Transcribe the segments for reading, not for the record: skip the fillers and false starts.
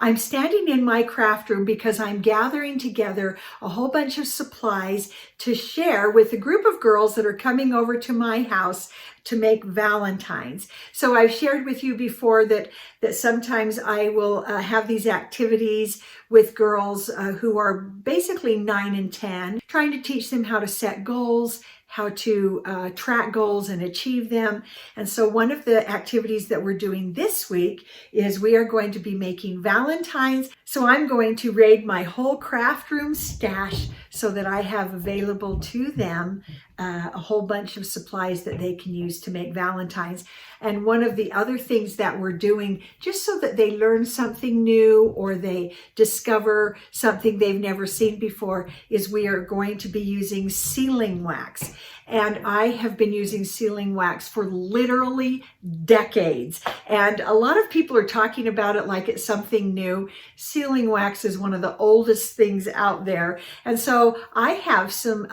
I'm standing in my craft room because I'm gathering together a whole bunch of supplies to share with a group of girls that are coming over to my house to make Valentines. So I've shared with you before that sometimes I will have these activities with girls who are basically 9 and 10, trying to teach them how to set goals, how to track goals and achieve them. And so one of the activities that we're doing this week is we are going to be making Valentines. So I'm going to raid my whole craft room stash so that I have available to them a whole bunch of supplies that they can use to make Valentines. And one of the other things that we're doing, just so that they learn something new or they discover something they've never seen before, is we are going to be using sealing wax. And I have been using sealing wax for literally decades. And a lot of people are talking about it like it's something new. Sealing wax is one of the oldest things out there. And so I have some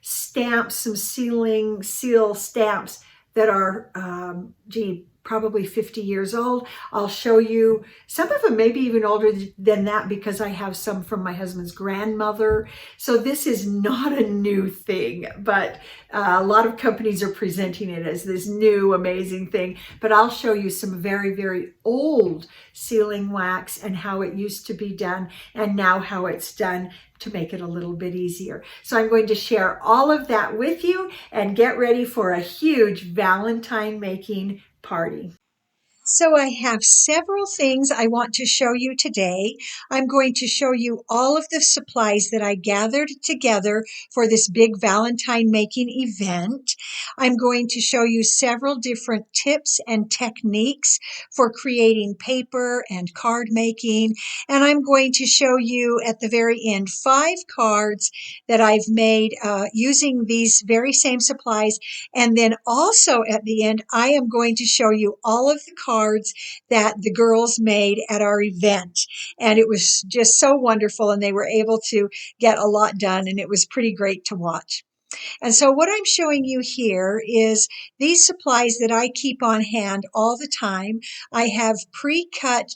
stamps, some seal stamps that are, probably 50 years old. I'll show you some of them, maybe even older than that, because I have some from my husband's grandmother. So this is not a new thing, but a lot of companies are presenting it as this new amazing thing. But I'll show you some very, very old sealing wax and how it used to be done and now how it's done to make it a little bit easier. So I'm going to share all of that with you and get ready for a huge Valentine making party. So I have several things I want to show you today. I'm going to show you all of the supplies that I gathered together for this big Valentine making event. I'm going to show you several different tips and techniques for creating paper and card making. And I'm going to show you at the very end 5 cards that I've made using these very same supplies. And then also at the end, I am going to show you all of the cards that the girls made at our event. And it was just so wonderful, and they were able to get a lot done, and it was pretty great to watch. And so what I'm showing you here is these supplies that I keep on hand all the time. I have pre-cut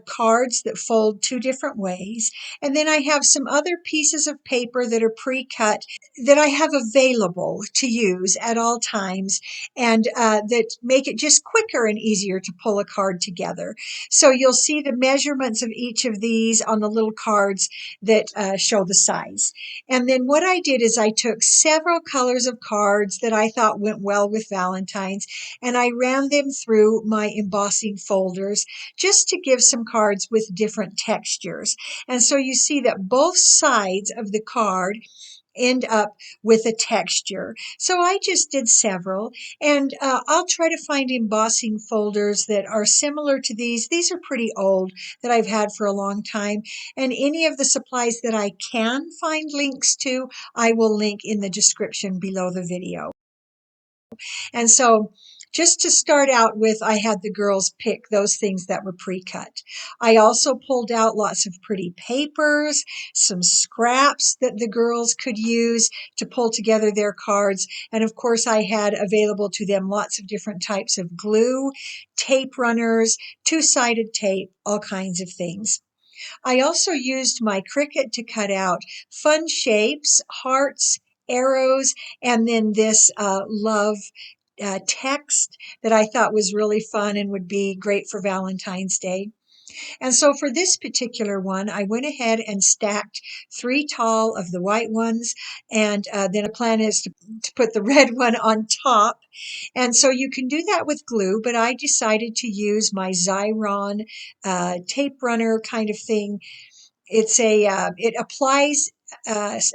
cards that fold 2 different ways. And then I have some other pieces of paper that are pre-cut that I have available to use at all times, and that make it just quicker and easier to pull a card together. So you'll see the measurements of each of these on the little cards that show the size. And then what I did is I took several colors of cards that I thought went well with Valentine's, and I ran them through my embossing folders just to give some cards with different textures. And so you see that both sides of the card end up with a texture. So I just did several, and I'll try to find embossing folders that are similar to these. These are pretty old, that I've had for a long time, and any of the supplies that I can find links to, I will link in the description below the video. And so just to start out with, I had the girls pick those things that were pre-cut. I also pulled out lots of pretty papers, some scraps that the girls could use to pull together their cards. And of course, I had available to them lots of different types of glue, tape runners, 2-sided tape, all kinds of things. I also used my Cricut to cut out fun shapes, hearts, arrows, and then this love text that I thought was really fun and would be great for Valentine's Day. And so for this particular one, I went ahead and stacked 3 tall of the white ones, and then a plan is to put the red one on top. And so you can do that with glue, but I decided to use my Xyron tape runner kind of thing. It applies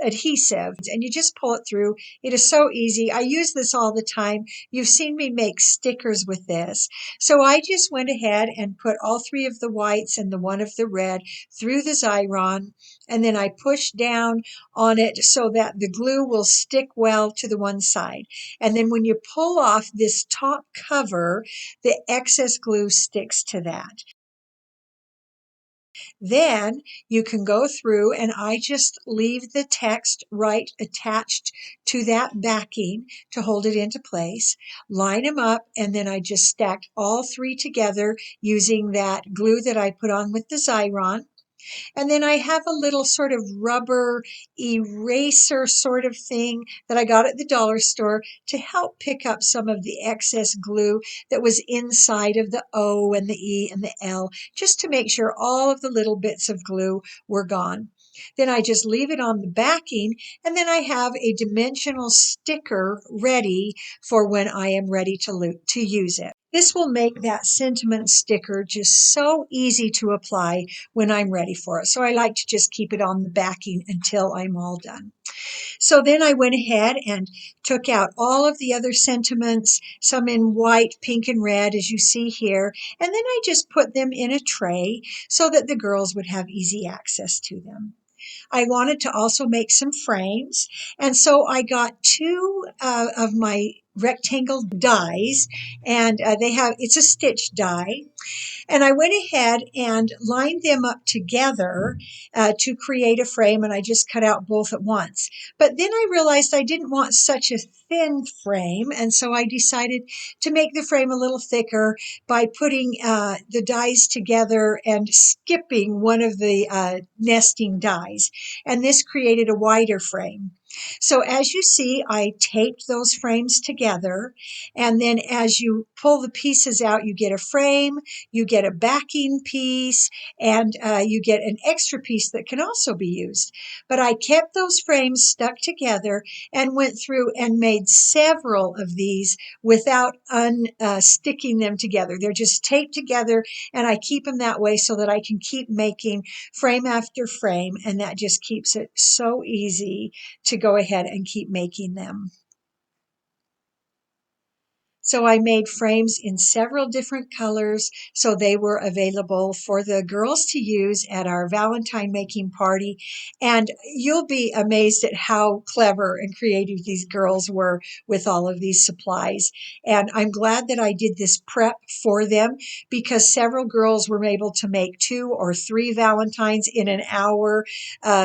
adhesive, and you just pull it through. It is so easy. I use this all the time. You've seen me make stickers with this. So I just went ahead and put all 3 of the whites and the 1 of the red through the Xyron, and then I push down on it so that the glue will stick well to the one side. And then when you pull off this top cover, the excess glue sticks to that. Then you can go through and I just leave the text right attached to that backing to hold it into place, line them up, and then I just stacked all three together using that glue that I put on with the Xyron. And then I have a little sort of rubber eraser sort of thing that I got at the dollar store to help pick up some of the excess glue that was inside of the O and the E and the L, just to make sure all of the little bits of glue were gone. Then I just leave it on the backing, and then I have a dimensional sticker ready for when I am ready to use it. This will make that sentiment sticker just so easy to apply when I'm ready for it. So I like to just keep it on the backing until I'm all done. So then I went ahead and took out all of the other sentiments, some in white, pink, and red, as you see here. And then I just put them in a tray so that the girls would have easy access to them. I wanted to also make some frames. And so I got two of my rectangle dies, and it's a stitch die. And I went ahead and lined them up together to create a frame, and I just cut out both at once. But then I realized I didn't want such a thin frame, and so I decided to make the frame a little thicker by putting the dies together and skipping one of the nesting dies. And this created a wider frame. So as you see, I taped those frames together, and then as you pull the pieces out, you get a frame, you get a backing piece, and you get an extra piece that can also be used. But I kept those frames stuck together and went through and made several of these without unsticking them together. They're just taped together, and I keep them that way so that I can keep making frame after frame, and that just keeps it so easy to go ahead and keep making them. So I made frames in several different colors so they were available for the girls to use at our Valentine making party. And you'll be amazed at how clever and creative these girls were with all of these supplies. And I'm glad that I did this prep for them because several girls were able to make 2 or 3 Valentines in an hour.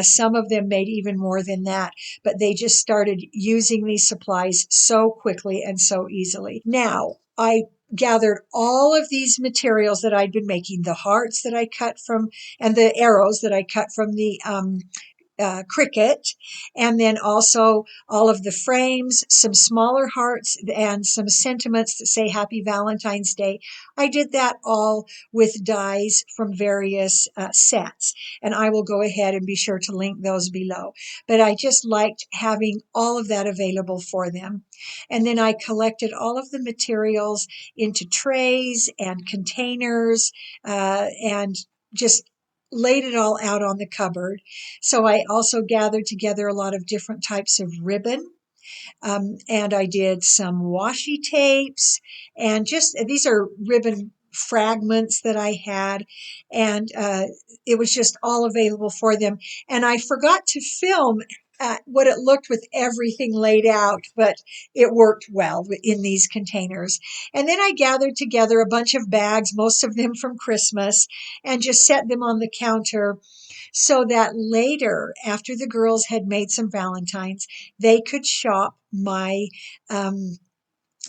Some of them made even more than that, but they just started using these supplies so quickly and so easily. Now, I gathered all of these materials that I'd been making, the hearts that I cut from, and the arrows that I cut from the cricket, and then also all of the frames, some smaller hearts, and some sentiments that say Happy Valentine's Day. I did that all with dies from various sets, and I will go ahead and be sure to link those below. But I just liked having all of that available for them. And then I collected all of the materials into trays and containers and just laid it all out on the cupboard. So I also gathered together a lot of different types of ribbon. And I did some washi tapes, and just these are ribbon fragments that I had, and it was just all available for them. And I forgot to film what it looked with everything laid out, but it worked well in these containers. And then I gathered together a bunch of bags, most of them from Christmas, and just set them on the counter so that later, after the girls had made some Valentines, they could shop my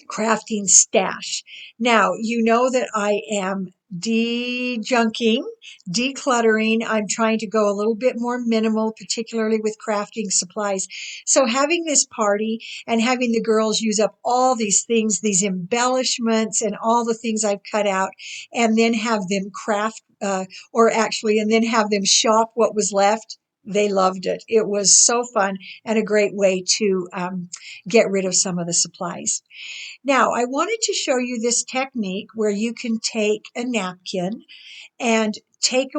crafting stash. Now, you know that I am de-junking, decluttering. I'm trying to go a little bit more minimal, particularly with crafting supplies. So having this party and having the girls use up all these things, these embellishments and all the things I've cut out, and then have them craft, and then have them shop what was left. They loved it. It was so fun and a great way to get rid of some of the supplies. Now, I wanted to show you this technique where you can take a napkin and take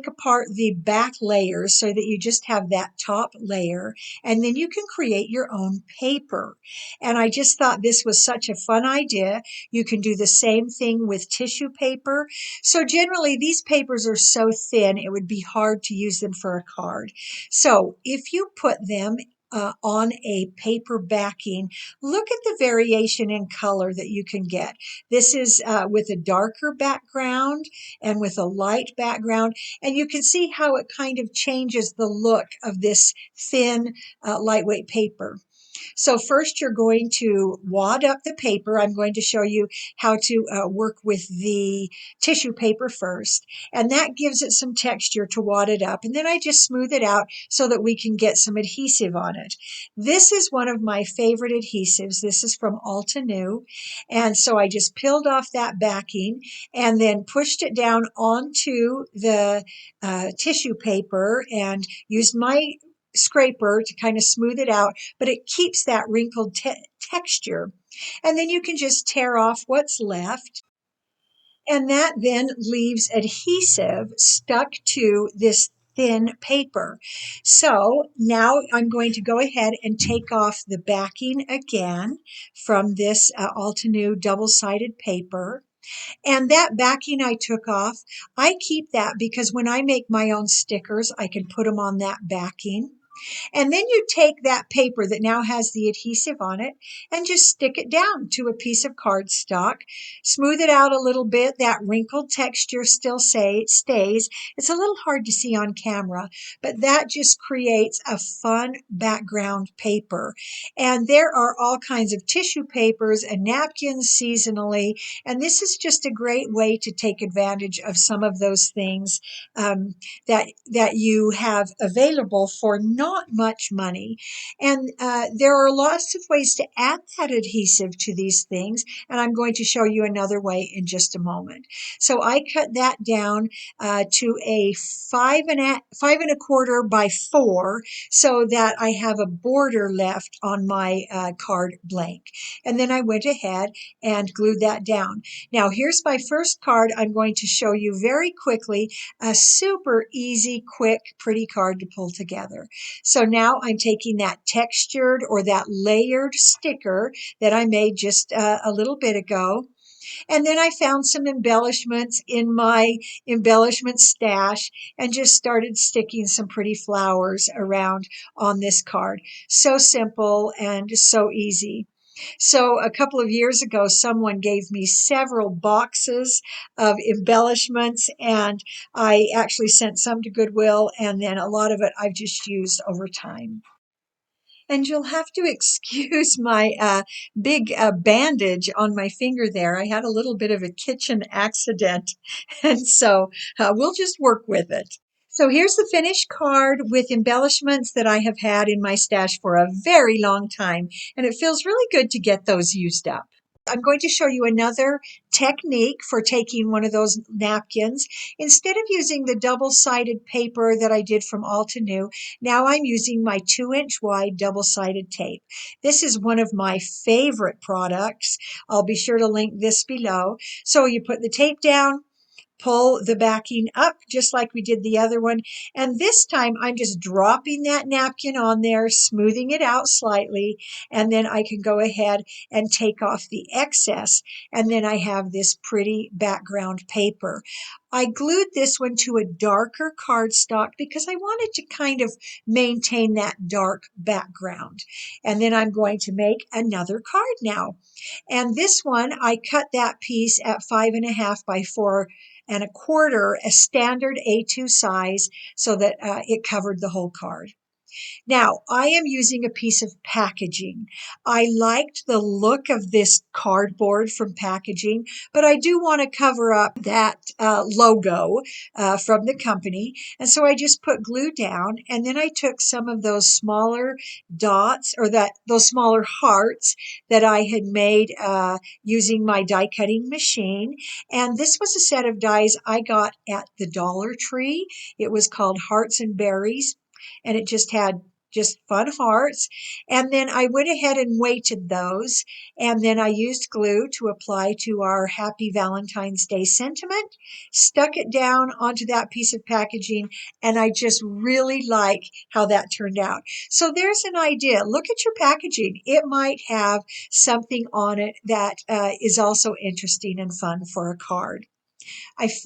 apart the back layers so that you just have that top layer, and then you can create your own paper. And I just thought this was such a fun idea. You can do the same thing with tissue paper. So generally these papers are so thin it would be hard to use them for a card. So if you put them on a paper backing, look at the variation in color that you can get. This is with a darker background and with a light background, and you can see how it kind of changes the look of this thin, lightweight paper. So first you're going to wad up the paper. I'm going to show you how to work with the tissue paper first. And that gives it some texture to wad it up. And then I just smooth it out so that we can get some adhesive on it. This is one of my favorite adhesives. This is from Altenew. And so I just peeled off that backing and then pushed it down onto the tissue paper and used my scraper to kind of smooth it out, but it keeps that wrinkled texture. And then you can just tear off what's left. And that then leaves adhesive stuck to this thin paper. So now I'm going to go ahead and take off the backing again from this Altenew double-sided paper. And that backing I took off, I keep that because when I make my own stickers, I can put them on that backing. And then you take that paper that now has the adhesive on it and just stick it down to a piece of cardstock. Smooth it out a little bit. That wrinkled texture still stays. It's a little hard to see on camera, but that just creates a fun background paper. And there are all kinds of tissue papers and napkins seasonally. And this is just a great way to take advantage of some of those things that you have available for not much money. And there are lots of ways to add that adhesive to these things. And I'm going to show you another way in just a moment. So I cut that down to a 5 1/4 by 4 so that I have a border left on my card blank. And then I went ahead and glued that down. Now here's my first card. I'm going to show you very quickly a super easy, quick, pretty card to pull together. So now I'm taking that textured or that layered sticker that I made just a little bit ago. And then I found some embellishments in my embellishment stash and just started sticking some pretty flowers around on this card. So simple and so easy. So a couple of years ago, someone gave me several boxes of embellishments, and I actually sent some to Goodwill, and then a lot of it I've just used over time. And you'll have to excuse my big bandage on my finger there. I had a little bit of a kitchen accident, and so we'll just work with it. So here's the finished card with embellishments that I have had in my stash for a very long time, and it feels really good to get those used up. I'm going to show you another technique for taking one of those napkins. Instead of using the double-sided paper that I did from Altenew, now I'm using my 2-inch wide double-sided tape. This is one of my favorite products. I'll be sure to link this below. So you put the tape down, pull the backing up just like we did the other one. And this time I'm just dropping that napkin on there, smoothing it out slightly, and then I can go ahead and take off the excess. And then I have this pretty background paper. I glued this one to a darker cardstock because I wanted to kind of maintain that dark background. And then I'm going to make another card now. And this one, I cut that piece at 5 1/2 by 4 1/4, a standard A2 size, so that it covered the whole card. Now, I am using a piece of packaging. I liked the look of this cardboard from packaging, but I do want to cover up that logo from the company. And so I just put glue down, and then I took some of those smaller dots or those smaller hearts that I had made using my die cutting machine. And this was a set of dies I got at the Dollar Tree. It was called Hearts and Berries, and it just had just fun hearts. And then I went ahead and weighted those. And then I used glue to apply to our Happy Valentine's Day sentiment, stuck it down onto that piece of packaging, and I just really like how that turned out. So there's an idea. Look at your packaging. It might have something on it that is also interesting and fun for a card.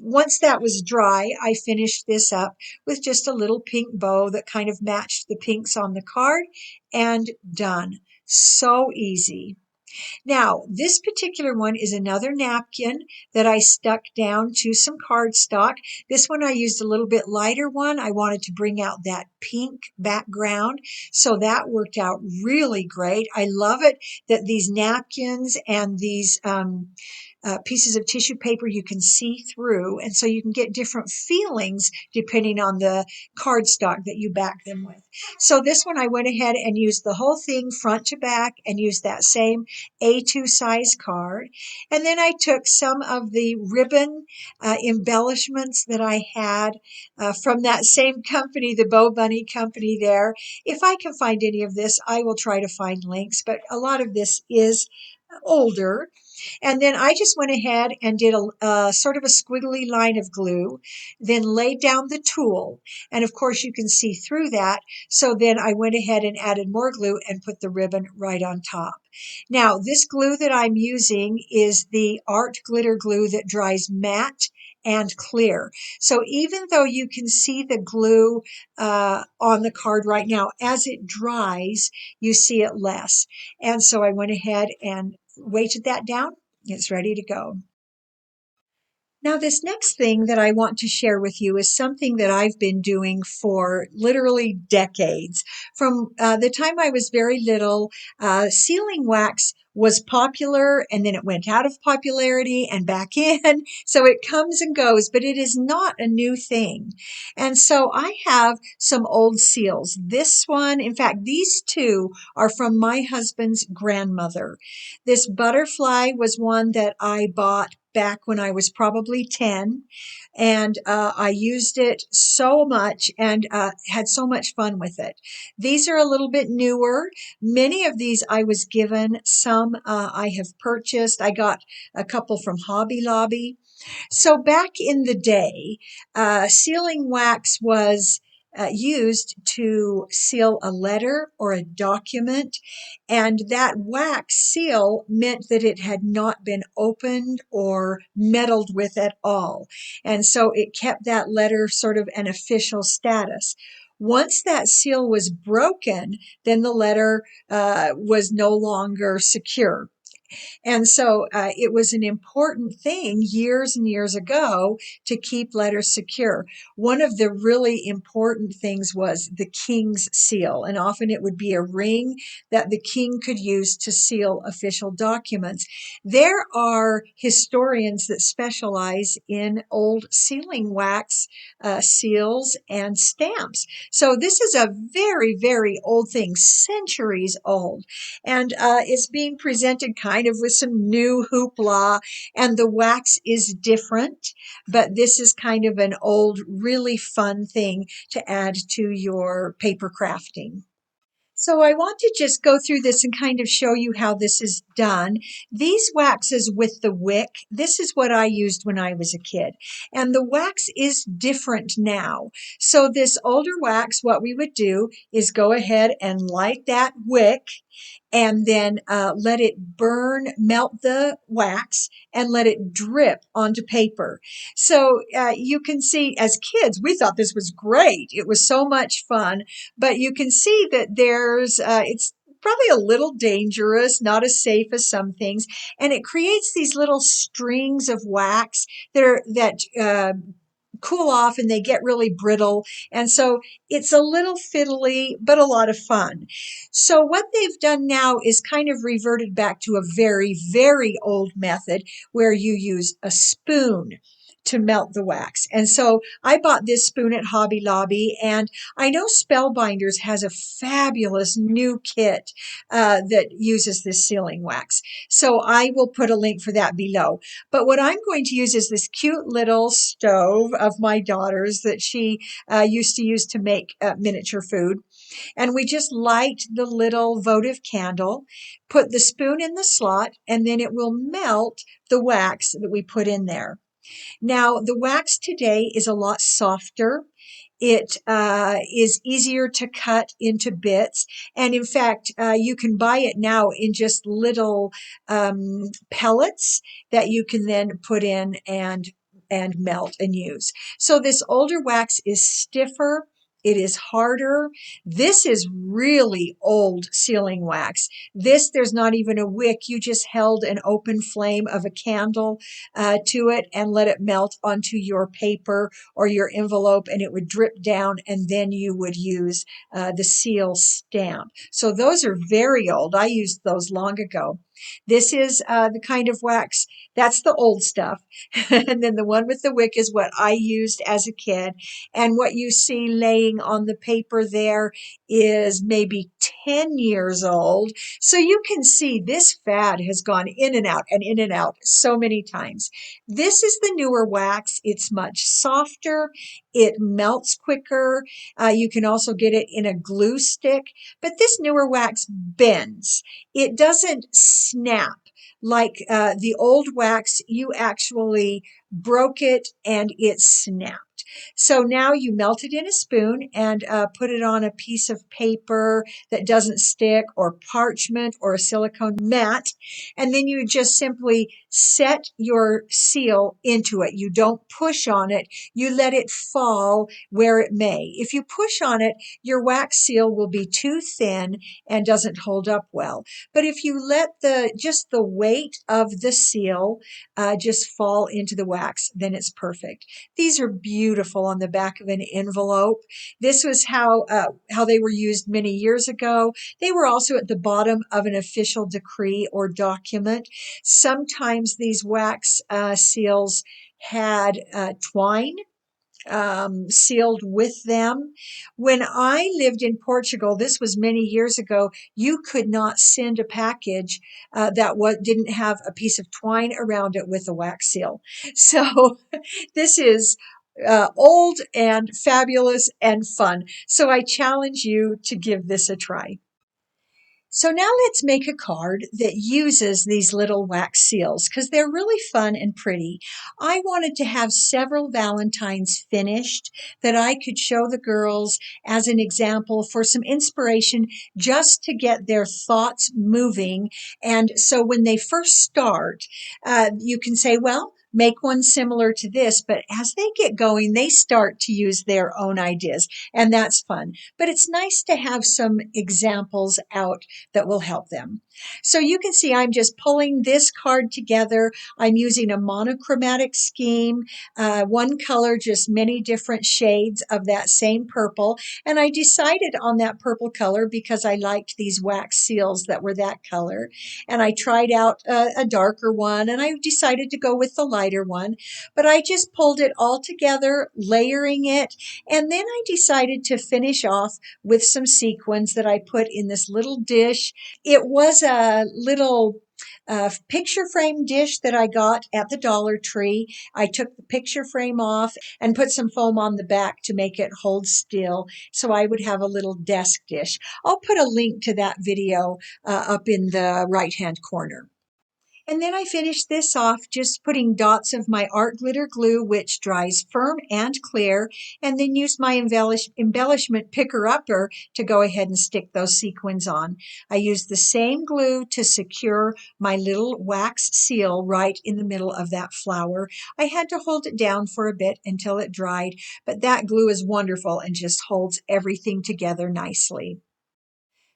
Once that was dry, I finished this up with just a little pink bow that kind of matched the pinks on the card, and done. So easy. Now, this particular one is another napkin that I stuck down to some cardstock. This one I used a little bit lighter one. I wanted to bring out that pink background, so that worked out really great. I love it that these napkins and these pieces of tissue paper you can see through, and so you can get different feelings depending on the cardstock that you back them with. So this one I went ahead and used the whole thing front to back and used that same A2 size card. And then I took some of the ribbon embellishments that I had from that same company, the Bow Bunny company there. If I can find any of this, I will try to find links, but a lot of this is older. And then I just went ahead and did a sort of a squiggly line of glue, then laid down the tulle. And of course you can see through that. So then I went ahead and added more glue and put the ribbon right on top. Now this glue that I'm using is the art glitter glue that dries matte and clear. So even though you can see the glue on the card right now, as it dries, you see it less. And so I went ahead and weighted that down. It's ready to go. Now, this next thing that I want to share with you is something that I've been doing for literally decades. From the time I was very little, sealing wax was popular and then it went out of popularity and back in. So it comes and goes, but it is not a new thing. And so I have some old seals. This one, in fact, these two are from my husband's grandmother. This butterfly was one that I bought back when I was probably 10. And I used it so much and had so much fun with it. These are a little bit newer. Many of these I was given. Some I have purchased. I got a couple from Hobby Lobby. So back in the day, sealing wax was used to seal a letter or a document, and that wax seal meant that it had not been opened or meddled with at all. And so it kept that letter sort of an official status. Once that seal was broken, then the letter was no longer secure. And so it was an important thing years and years ago to keep letters secure. One of the really important things was the king's seal, and often it would be a ring that the king could use to seal official documents. There are historians that specialize in old sealing wax seals and stamps. So this is a very, very old thing, centuries old. And it's being presented kind of with some new hoopla, and the wax is different, but this is kind of an old, really fun thing to add to your paper crafting. So I want to just go through this and kind of show you how this is done. These waxes with the wick, this is what I used when I was a kid. And the wax is different now. So this older wax, what we would do is go ahead and light that wick and then let it burn, melt the wax, and let it drip onto paper. So you can see, as kids, we thought this was great. It was so much fun, but you can see that it's probably a little dangerous, not as safe as some things, and it creates these little strings of wax that cool off and they get really brittle. And so it's a little fiddly, but a lot of fun. So what they've done now is kind of reverted back to a very, very old method where you use a spoon to melt the wax. And so I bought this spoon at Hobby Lobby, and I know Spellbinders has a fabulous new kit that uses this sealing wax. So I will put a link for that below. But what I'm going to use is this cute little stove of my daughter's that she used to use to make miniature food. And we just light the little votive candle, put the spoon in the slot, and then it will melt the wax that we put in there. Now, the wax today is a lot softer. It is easier to cut into bits. And in fact, you can buy it now in just little pellets that you can then put in and and melt and use. So this older wax is stiffer. It is harder. This is really old sealing wax. This, there's not even a wick. You just held an open flame of a candle to it and let it melt onto your paper or your envelope, and it would drip down, and then you would use the seal stamp. So those are very old. I used those long ago. This is the kind of wax, that's the old stuff. And then the one with the wick is what I used as a kid. And what you see laying on the paper there is maybe 10 years old. So you can see this fad has gone in and out and in and out so many times. This is the newer wax. It's much softer. It melts quicker. You can also get it in a glue stick, but this newer wax bends. It doesn't snap like the old wax. You actually broke it and it snapped. So now you melt it in a spoon and put it on a piece of paper that doesn't stick, or parchment, or a silicone mat. And then you just simply set your seal into it. You don't push on it. You let it fall where it may. If you push on it, your wax seal will be too thin and doesn't hold up well. But if you let just the weight of the seal just fall into the wax, then it's perfect. These are beautiful on the back of an envelope. This was how they were used many years ago. They were also at the bottom of an official decree or document. Sometimes these wax seals had twine sealed with them. When I lived in Portugal, this was many years ago, you could not send a package that didn't have a piece of twine around it with a wax seal. So this is old and fabulous and fun. So I challenge you to give this a try. So now let's make a card that uses these little wax seals because they're really fun and pretty. I wanted to have several Valentines finished that I could show the girls as an example for some inspiration, just to get their thoughts moving. And so when they first start, you can say, well, make one similar to this, but as they get going, they start to use their own ideas, and that's fun. But it's nice to have some examples out that will help them. So you can see I'm just pulling this card together. I'm using a monochromatic scheme, one color, just many different shades of that same purple. And I decided on that purple color because I liked these wax seals that were that color. And I tried out a darker one, and I decided to go with the lighter one. But I just pulled it all together, layering it. And then I decided to finish off with some sequins that I put in this little dish. It was a little picture frame dish that I got at the Dollar Tree. I took the picture frame off and put some foam on the back to make it hold still, so I would have a little desk dish. I'll put a link to that video up in the right-hand corner. And then I finished this off just putting dots of my art glitter glue, which dries firm and clear, and then use my embellishment picker-upper to go ahead and stick those sequins on. I used the same glue to secure my little wax seal right in the middle of that flower. I had to hold it down for a bit until it dried, but that glue is wonderful and just holds everything together nicely.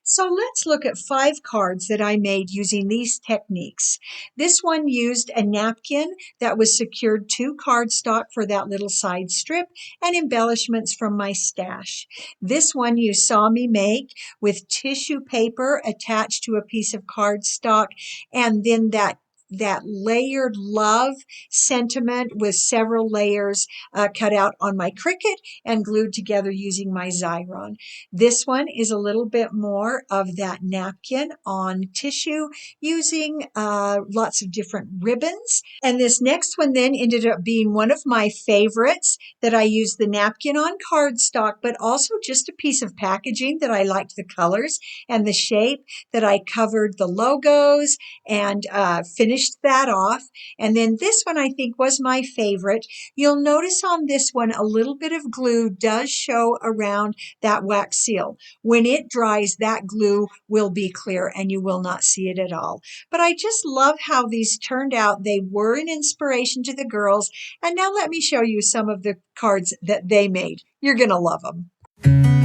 So let's look at 5 cards that I made using these techniques. This one used a napkin that was secured to cardstock for that little side strip and embellishments from my stash. This one you saw me make with tissue paper attached to a piece of cardstock, and then that layered love sentiment with several layers cut out on my Cricut and glued together using my Xyron. This one is a little bit more of that napkin on tissue using lots of different ribbons. And this next one then ended up being one of my favorites, that I used the napkin on cardstock, but also just a piece of packaging that I liked the colors and the shape, that I covered the logos and finished finished that off. And then this one I think was my favorite. You'll notice on this one a little bit of glue does show around that wax seal. When it dries, that glue will be clear and you will not see it at all. But I just love how these turned out. They were an inspiration to the girls. And now let me show you some of the cards that they made. You're going to love them.